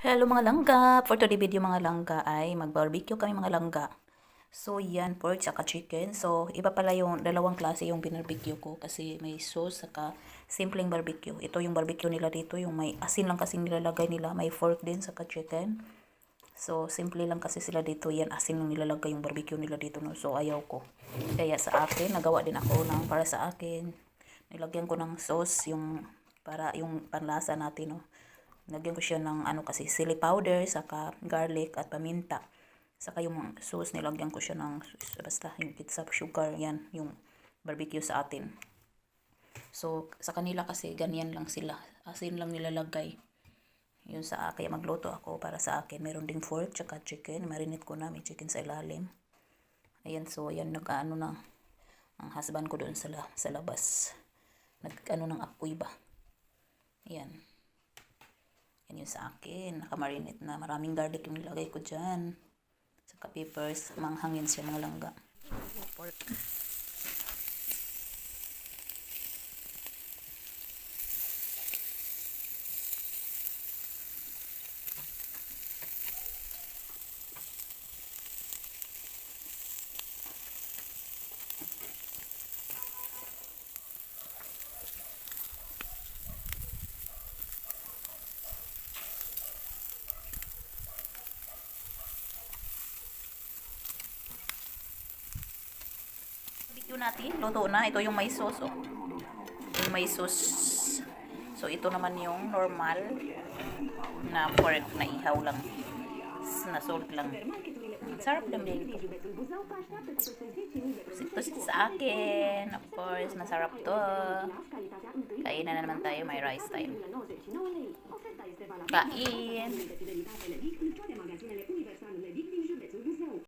Hello mga langga! For today video mga langga ay mag-barbecue kami mga langga. So yan, pork saka chicken. So iba pala yung dalawang klase yung binarbecue ko kasi may sauce saka simpleng barbecue. Ito yung barbecue nila dito, yung may asin lang kasi nilalagay nila. May pork din saka chicken. So simple lang kasi sila dito, yan asin lang nilalagay yung barbecue nila dito. No? So ayaw ko. Kaya sa akin, nagawa din ako ng para sa akin. Nilagyan ko ng sauce yung para yung panlasa natin. No? Lagyan ko siya ng ano kasi chili powder, saka garlic at paminta. Saka yung sauce nilagyan ko siya ng basta yung ketchup, sugar, yan yung barbecue sa atin. So sa kanila kasi ganyan lang sila. Asin lang nilalagay. Yun sa kaya magluto ako para sa akin. Meron ding pork tsaka chicken. Marinate ko na, may chicken sa ilalim. Ayan, so ayan nag-ano na ang husband ko doon sa labas. Nag-ano ng apoy ba. Ayan. Yan yung sa akin. Nakamarinate na. Maraming garlic yung nilagay ko dyan. Saka peppers. Manghangin siya mga langga. Pork. Barbecue natin. Luto na. Ito yung may sauce. Oh. Yung may sauce. So, ito naman yung normal na pork na ihaw lang. Na salt lang. Sarap lang din. Ito sa akin. Of course, masarap to. Kainan na naman tayo. May rice time. Kain.